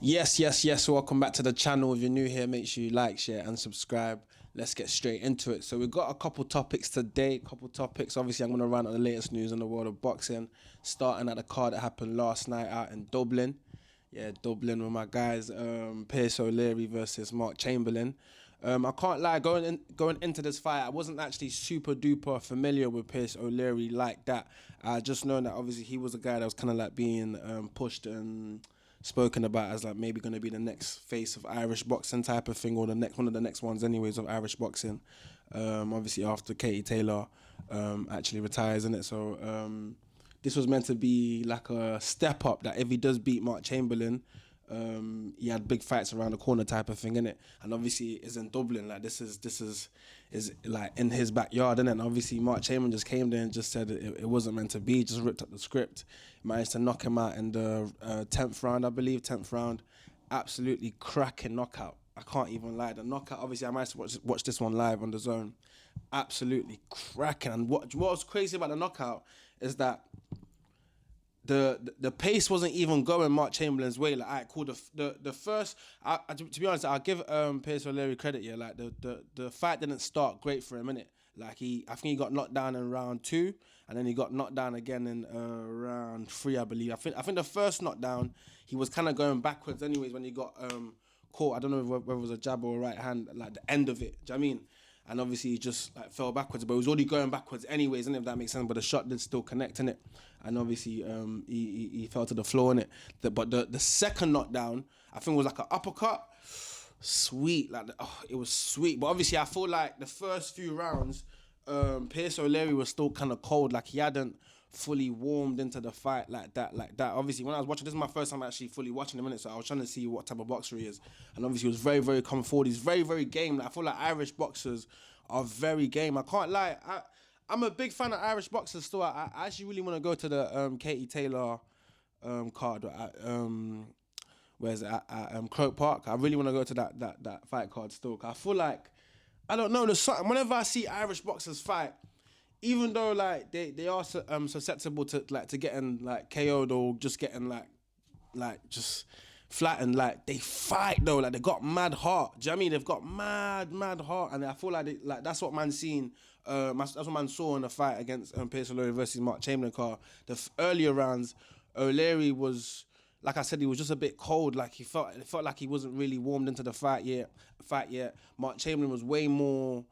Yes. Welcome back to the channel. If you're new here, make sure you like, share, and subscribe. Let's get straight into it. So we've got a couple topics today. Couple topics. Obviously, I'm gonna run on the latest news in the world of boxing, starting at the card that happened last night out in Dublin. Yeah, Dublin with my guys, Pierce O'Leary versus Mark Chamberlain. I can't lie, going into this fight, I wasn't actually super duper familiar with Pierce O'Leary like that. I just know that obviously he was a guy that was kind of like being pushed and spoken about as like maybe going to be the next face of Irish boxing type of thing, or the next one of the next ones anyways of Irish boxing. Obviously after Katie Taylor actually retires in it, so this was meant to be like a step up. That if he does beat Mark Chamberlain, he had big fights around the corner type of thing, innit? And obviously it's in Dublin. Like this is like in his backyard, innit? And obviously Mark Chamberlain just came there and just said it wasn't meant to be. Just ripped up the script, managed to knock him out in the 10th round, I believe, 10th round. Absolutely cracking knockout. I can't even lie. The knockout. Obviously, I managed to watch this one live on the zone. Absolutely cracking. And what was crazy about the knockout is that the pace wasn't even going Mark Chamberlain's way. Like, alright, cool. The first, to be honest, I'll give Pierce O'Leary credit. Yeah, like the fight didn't start great for him, innit? Like I think he got knocked down in round two, and then he got knocked down again in round three, I believe. I think the first knockdown he was kind of going backwards, anyways, when he got caught. I don't know whether it was a jab or a right hand, like the end of it. Do you know what I mean? And obviously he just like fell backwards, but he was already going backwards anyways, and if that makes sense. But the shot did still connect in it, and obviously he fell to the floor in it. But the second knockdown, I think it was like an uppercut. Sweet, like it was sweet. But obviously I feel like the first few rounds, Pierce O'Leary was still kind of cold, like he hadn't fully warmed into the fight like that. Obviously, when I was watching, this is my first time actually fully watching him, so I was trying to see what type of boxer he is, and obviously he was very, very coming forward. He's very, very game. Like, I feel like Irish boxers are very game. I can't lie. I'm a big fan of Irish boxers. Still, I actually really want to go to the Katie Taylor card. Where's it at Croke Park? I really want to go to that fight card still. 'Cause I feel like I don't know. There's something whenever I see Irish boxers fight, even though like they are susceptible to like to getting like KO'd or just getting like just flattened. Like they fight though, like they got mad heart. Do you know what I mean? They've got mad heart, and I feel like like that's what man seen. That's what man saw in the fight against Pierce O'Leary versus Mark Chamberlain. Car the earlier rounds, O'Leary was. Like I said, he was just a bit cold. Like it felt like he wasn't really warmed into the fight yet. Mark Chamberlain was way more,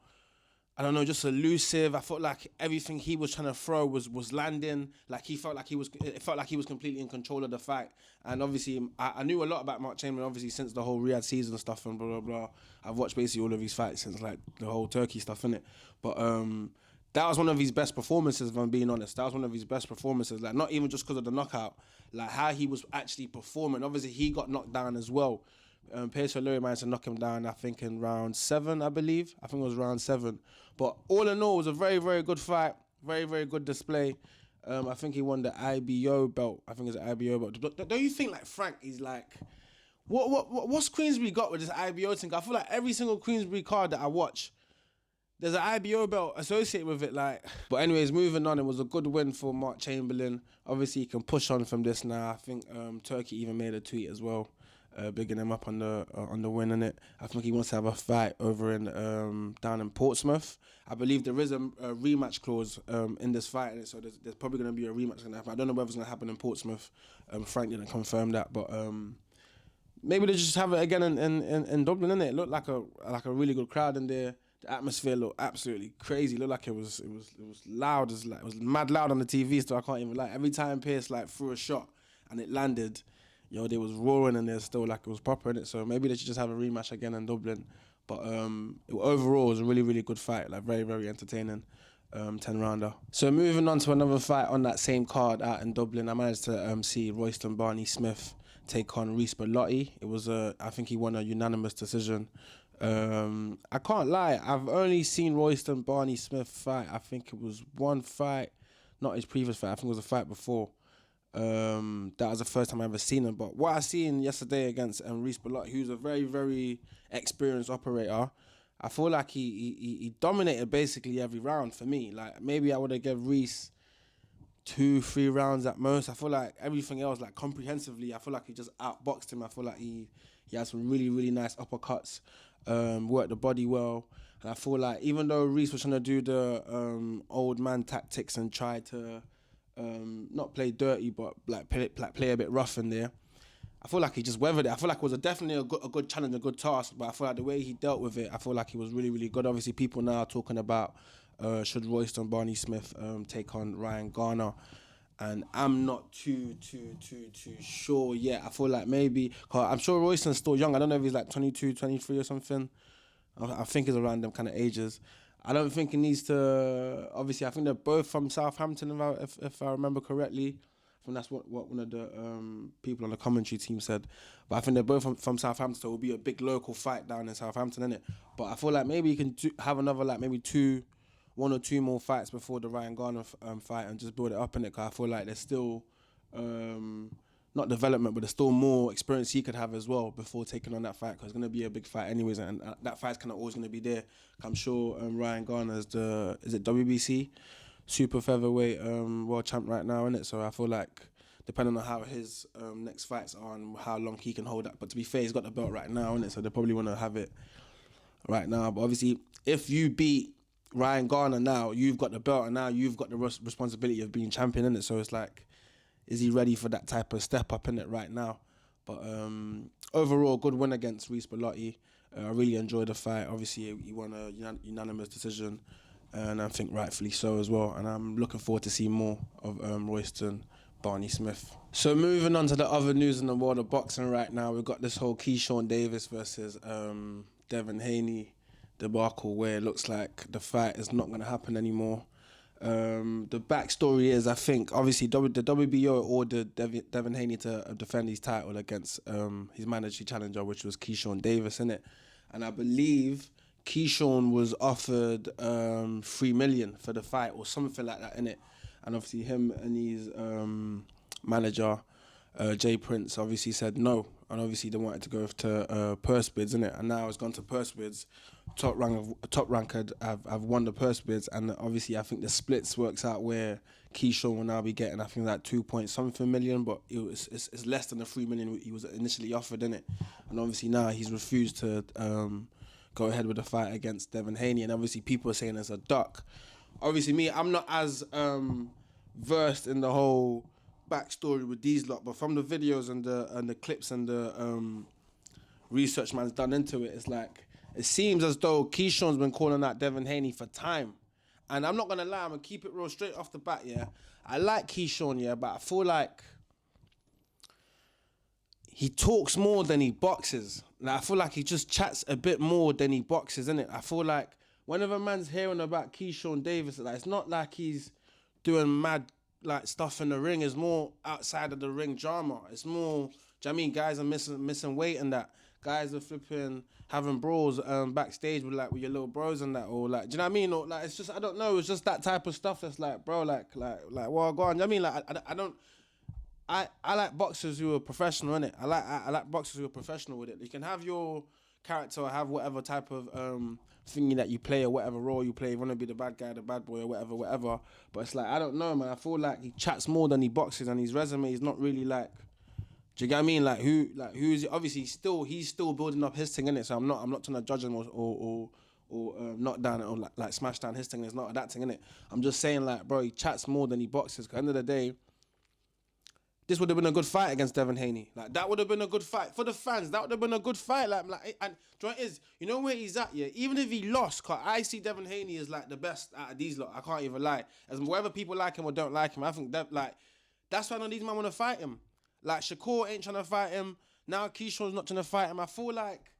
I don't know, just elusive. I felt like everything he was trying to throw was landing. Like it felt like he was completely in control of the fight. And obviously, I knew a lot about Mark Chamberlain, obviously, since the whole Riyadh season stuff and blah, blah, blah. I've watched basically all of his fights since like the whole Turkey stuff, innit? But that was one of his best performances, if I'm being honest. That was one of his best performances. Like, not even just because of the knockout, like how he was actually performing. Obviously, he got knocked down as well. Pierce O'Leary managed to knock him down, I think, in round seven, I believe. I think it was round seven. But all in all, it was a very, very good fight. Very, very good display. I think he won the IBO belt. I think it's an IBO belt. Don't you think, like, Frank is like... What's Queensbury got with this IBO thing? I feel like every single Queensbury card that I watch, there's an IBO belt associated with it, like. But anyways, moving on, it was a good win for Mark Chamberlain. Obviously, he can push on from this now. I think Turkey even made a tweet as well, bigging him up on the win in it. I think he wants to have a fight over in down in Portsmouth. I believe there is a rematch clause in this fight, in it, so there's probably going to be a rematch going to happen. I don't know whether it's going to happen in Portsmouth. Frank didn't confirm that, but. Maybe they just have it again in Dublin, innit? It looked like a really good crowd in there. The atmosphere looked absolutely crazy. It looked like it was loud. It was mad loud on the TV. So I can't even lie. Every time Pierce like threw a shot and it landed, yo, they was roaring and they're still like it was proper in it. So maybe they should just have a rematch again in Dublin. But overall, it was a really, really good fight. Like very, very entertaining. 10 rounder. So moving on to another fight on that same card out in Dublin, I managed to see Royston Barney-Smith take on Rhys Bellotti. It was I think he won a unanimous decision. I can't lie, I've only seen Royston Barney-Smith fight. I think it was one fight, not his previous fight. I think it was a fight before. That was the first time I ever seen him. But what I seen yesterday against Rhys Bellotti, who's a very, very experienced operator, I feel like he dominated basically every round for me. Like maybe I would have given Rhys 2-3 rounds at most. I feel like everything else, like comprehensively, I feel like he just outboxed him. I feel like he has some really, really nice uppercuts, worked the body well. And I feel like even though Reece was trying to do the old man tactics and try to not play dirty, but like play a bit rough in there, I feel like he just weathered it. I feel like it was definitely a good challenge, a good task, but I feel like the way he dealt with it, I feel like he was really, really good. Obviously, people now are talking about should Royston Barney-Smith take on Ryan Garner, and I'm not too sure yet. I feel like maybe, cause I'm sure Royston's still young. I don't know if he's like 22, 23 or something. I think he's around them kind of ages. I don't think he needs to. Obviously, I think they're both from Southampton, if I remember correctly. I think that's what one of the people on the commentary team said. But I think they're both from Southampton, so it will be a big local fight down in Southampton, innit? But I feel like maybe you can have another, like maybe 1 or 2 more fights before the Ryan Garner fight and just build it up, innit? Because I feel like there's still not development, but there's still more experience he could have as well before taking on that fight, because it's going to be a big fight anyways, and that fight's kind of always going to be there. I'm sure Ryan Garner is it WBC super featherweight world champ right now, innit? So I feel like depending on how his next fights are and how long he can hold that, but to be fair, he's got the belt right now, innit? So they probably want to have it right now. But obviously, if you beat Ryan Garner now, you've got the belt, and now you've got the responsibility of being champion, innit? So it's like, is he ready for that type of step up in it right now? But overall, good win against Reece Barney. I really enjoyed the fight. Obviously, he won a unanimous decision, and I think rightfully so as well. And I'm looking forward to see more of Royston Barney-Smith. So moving on to the other news in the world of boxing right now, we've got this whole Keyshawn Davis versus Devin Haney debacle, where it looks like the fight is not going to happen anymore. The backstory is, I think, obviously the WBO ordered Devin Haney to defend his title against his mandatory challenger, which was Keyshawn Davis, innit? And I believe Keyshawn was offered $3 million for the fight or something like that, innit? And obviously him and his manager, Jay Prince, obviously said no, and obviously they wanted to go to purse bids, innit? And now it's gone to purse bids. Top rank have won the purse bids, and obviously I think the splits works out where Keyshawn will now be getting, I think, like 2-point-something million, but it's less than the $3 million he was initially offered, innit? And obviously now he's refused to go ahead with the fight against Devin Haney, and obviously people are saying it's a duck. Obviously me, I'm not as versed in the whole backstory with these lot, but from the videos and the clips and the research man's done into it, it's like, it seems as though Keyshawn's been calling out Devin Haney for time. And I'm not going to lie, I'm going to keep it real straight off the bat, yeah. I like Keyshawn, yeah, but I feel like he talks more than he boxes. Like, I feel like he just chats a bit more than he boxes, innit? I feel like whenever man's hearing about Keyshawn Davis, like, it's not like he's doing mad like stuff in the ring. It's more outside of the ring drama. It's more, do you know what I mean? Guys are missing weight and that. Guys are flipping, having brawls backstage with your little bros and that, or like, do you know what I mean? Or like, it's just, I don't know, it's just that type of stuff that's like, bro, like, well, go on. Do you know what I mean? Like, I like boxers who are professional, innit? I like boxers who are professional with it. You can have your character or have whatever type of thingy that you play or whatever role you play. You want to be the bad guy, the bad boy, or whatever. But it's like, I don't know, man. I feel like he chats more than he boxes, and his resume is not really like, do you get what I mean? Like who's obviously he's still building up his thing, innit? So I'm not trying to judge him or knock down or like smash down his thing. It's not that thing, innit? I'm just saying, like, bro, he chats more than he boxes. 'Cause at the end of the day, this would have been a good fight against Devin Haney. Like, that would have been a good fight for the fans. That would have been a good fight. Like, and do you know what it is? You know where he's at, yeah? Even if he lost, 'cause I see Devin Haney as like the best out of these lot. I can't even lie. As whether people like him or don't like him, I think that that's why none of these men want to fight him. Like, Shakur ain't trying to fight him. Now Keyshawn's not trying to fight him. I feel like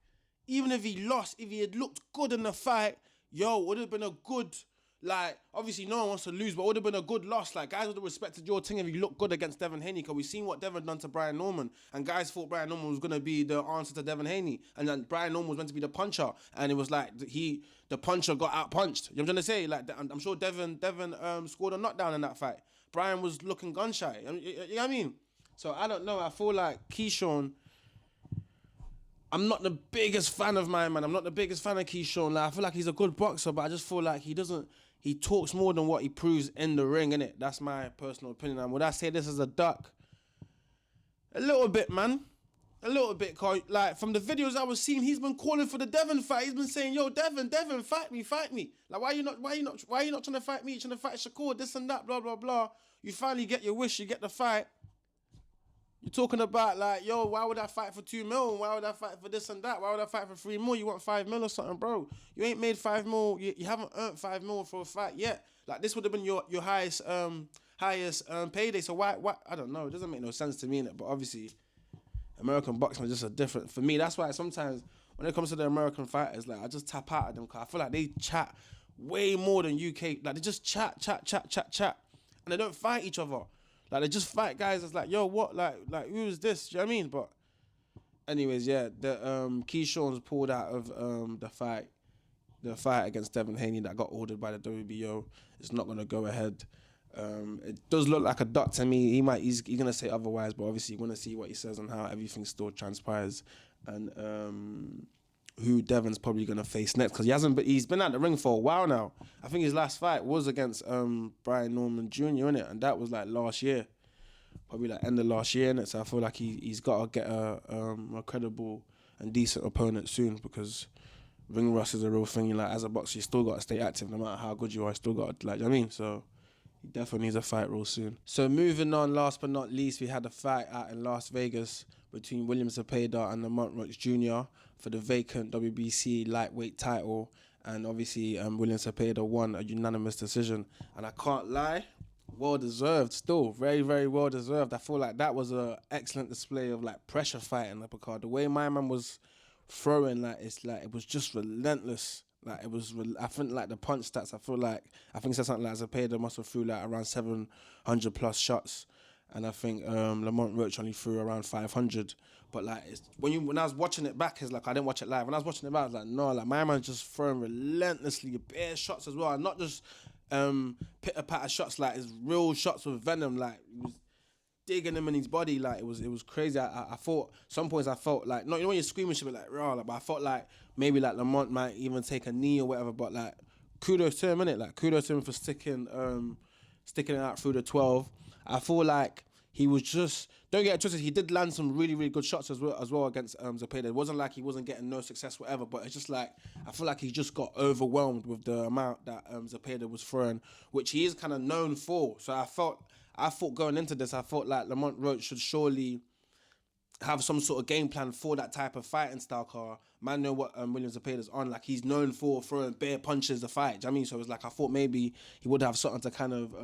even if he lost, if he had looked good in the fight, it would have been a good, like, obviously no one wants to lose, but it would have been a good loss. Like, guys would have respected your thing if you looked good against Devin Haney, because we've seen what Devin done to Brian Norman, and guys thought Brian Norman was going to be the answer to Devin Haney, and then Brian Norman was meant to be the puncher, and it was like the puncher got out-punched. You know what I'm trying to say? Like, I'm sure Devin scored a knockdown in that fight. Brian was looking gun-shy. You know what I mean? So, I don't know. I feel like Keyshawn, I'm not the biggest fan of my man. I'm not the biggest fan of Keyshawn. Like, I feel like he's a good boxer, but I just feel like he doesn't he talks more than what he proves in the ring, innit? That's my personal opinion. And would I say this is a duck? A little bit, man. A little bit, cause like from the videos I was seeing, he's been calling for the Devin fight. He's been saying, "Yo, Devin, fight me." Like, why you not trying to fight me? You're trying to fight Shakur, this and that, blah blah blah. You finally get your wish, you get the fight. You're talking about like, yo, why would I fight for 2 mil? Why would I fight for this and that? Why would I fight for 3 mil? You want 5 mil or something, bro? You ain't made 5 mil. You haven't earned 5 mil for a fight yet. Like, this would have been your highest payday. So why? I don't know. It doesn't make no sense to me, innit? But obviously, American boxing is just a different. For me, that's why sometimes when it comes to the American fighters, like, I just tap out at them because I feel like they chat way more than UK. Like, they just chat, and they don't fight each other. Like, they just fight guys that's like, yo, what? Like who is this? Do you know what I mean? But anyways, yeah, the Keyshawn's pulled out of the fight against Devin Haney that got ordered by the WBO. It's not gonna go ahead. It does look like a duck to me. He's gonna say otherwise, but obviously you wanna see what he says and how everything still transpires, and who Devin's probably gonna face next, because he's been at the ring for a while now. I think his last fight was against Brian Norman Jr. innit, and that was like last year, probably like end of last year innit. So I feel like he's got to get a credible and decent opponent soon, because ring rust is a real thing. Like, as a boxer, you still got to stay active no matter how good you are. You still got to, like, you know what I mean? So he definitely needs a fight real soon. So moving on, last but not least, we had a fight out in Las Vegas between William Zepeda and Lamont Roach Jr. for the vacant WBC lightweight title. And obviously, William Zepeda won a unanimous decision. And I can't lie, well-deserved still. Very, very well-deserved. I feel like that was an excellent display of, like, pressure fighting. Because the way my man was throwing, like, it was just relentless. Like, it was, I think, like, the punch stats, I think it said something like Zepeda must have threw, like, around 700 plus shots. And I think Lamont Roach only threw around 500. But, like, when I was watching it back, it's like, I didn't watch it live. When I was watching it back, I was like, no, like, my man's just throwing relentlessly, bare shots as well. And not just pitter-patter shots, like, it's real shots with venom. Like, it was digging him in his body. Like, it was crazy. I thought, some points I felt like, not, you know when you're screaming, should be like, raw, like, but I felt like maybe, like, Lamont might even take a knee or whatever. But, like, kudos to him, innit? Like, kudos to him for sticking it out through the 12. I feel like he was just, don't get it twisted, he did land some really, really good shots as well against Zepeda. It wasn't like he wasn't getting no success, whatever, but it's just like, I feel like he just got overwhelmed with the amount that Zepeda was throwing, which he is kind of known for. So I thought going into this, I thought like Lamont Roach should surely have some sort of game plan for that type of fighting style, car. Man know what William Zepeda's on. Like, he's known for throwing bare punches to fight. Do you know what I mean? So it was like, I thought maybe he would have something to kind of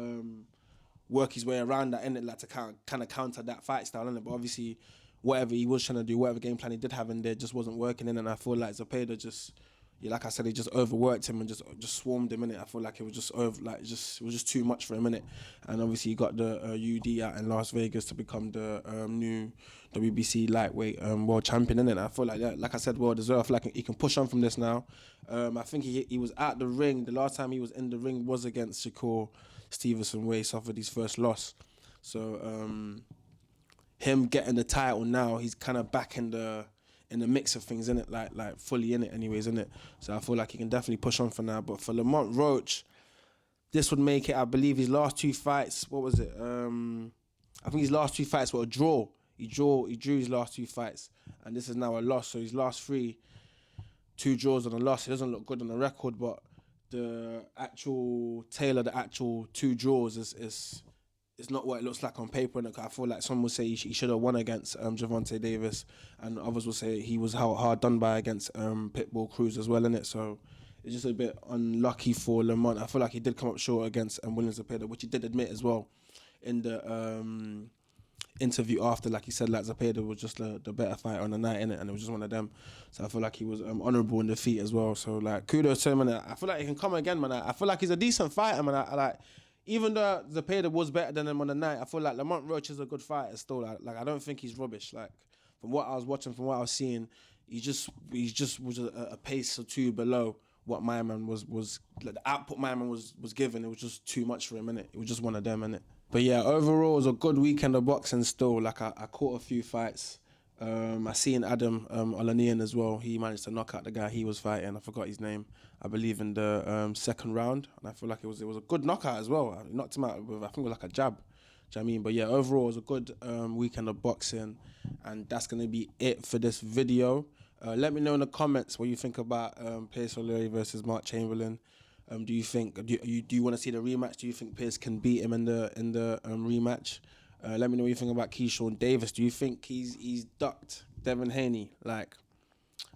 work his way around that, innit, like to kind of counter that fight style, innit. But obviously, whatever he was trying to do, whatever game plan he did have in there, just wasn't working in. And I feel like Zepeda just, yeah, like I said, he just overworked him and just swarmed him, innit. I feel like it was just it was just too much for him, innit. And obviously, he got the UD out in Las Vegas to become the new WBC lightweight world champion, innit. I feel like that, like I said, well deserved. I feel like he can push on from this now. I think he was at the ring. The last time he was in the ring was against Shakur Stevenson, where he suffered his first loss. So him getting the title now, he's kind of back in the mix of things, innit, like fully in it anyways, innit. So I feel like he can definitely push on for now. But for Lamont Roach, this would make it, I believe, his last 2 fights, what was it? I think his last 2 fights were a draw. He drew his last 2 fights, and this is now a loss. So his last 3, 2 draws and a loss. It doesn't look good on the record, but the actual tale of the actual 2 draws is not what it looks like on paper. And I feel like some will say he should have won against Gervonta Davis, and others will say he was hard done by against Pitbull Cruz as well, innit. So it's just a bit unlucky for Lamont. I feel like he did come up short against William Zepeda, which he did admit as well in the interview after. Like he said, like Zepeda was just the better fighter on the night, innit, and it was just one of them. So I feel like he was honourable in defeat as well. So like kudos to him, and I feel like he can come again, man. I feel like he's a decent fighter, man. I like, even though Zepeda was better than him on the night, I feel like Lamont Roach is a good fighter still. Like I don't think he's rubbish. Like from what I was watching, from what I was seeing, he just was a pace or 2 below what my man was like, the output my man was given. It was just too much for him, innit. It was just one of them, innit. But yeah, overall it was a good weekend of boxing still. Like I caught a few fights. I seen Adam Olanian as well. He managed to knock out the guy he was fighting. I forgot his name. I believe in the second round, and I feel like it was a good knockout as well. I knocked him out with, I think it was like a jab. Do you know what I mean? But yeah, overall it was a good weekend of boxing, and that's gonna be it for this video. Let me know in the comments what you think about Pierce O'Leary versus Mark Chamberlain. Do you want to see the rematch? Do you think Pierce can beat him in the rematch? Let me know what you think about Keyshawn Davis. Do you think he's ducked Devin Haney? Like,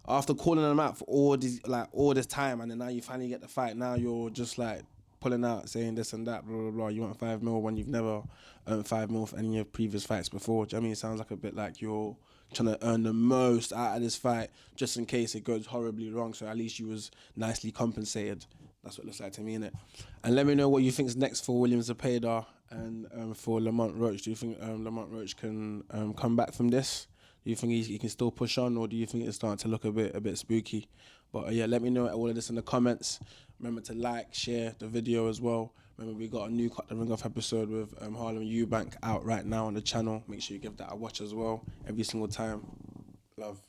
after calling him out for all this time, and then now you finally get the fight. Now you're just like pulling out, saying this and that, blah blah blah. You want 5 mil when you've never earned 5 mil for any of your previous fights before. Do you know what I mean? It sounds like a bit like you're trying to earn the most out of this fight, just in case it goes horribly wrong. So at least you was nicely compensated. That's what it looks like to me, innit? And let me know what you think's next for William Zepeda and for Lamont Roach. Do you think Lamont Roach can come back from this? Do you think he can still push on, or do you think it's starting to look a bit spooky? But yeah, let me know all of this in the comments. Remember to like, share the video as well. Remember, we got a new Cut the Ring Off episode with Harlem Eubank out right now on the channel. Make sure you give that a watch as well every single time. Love.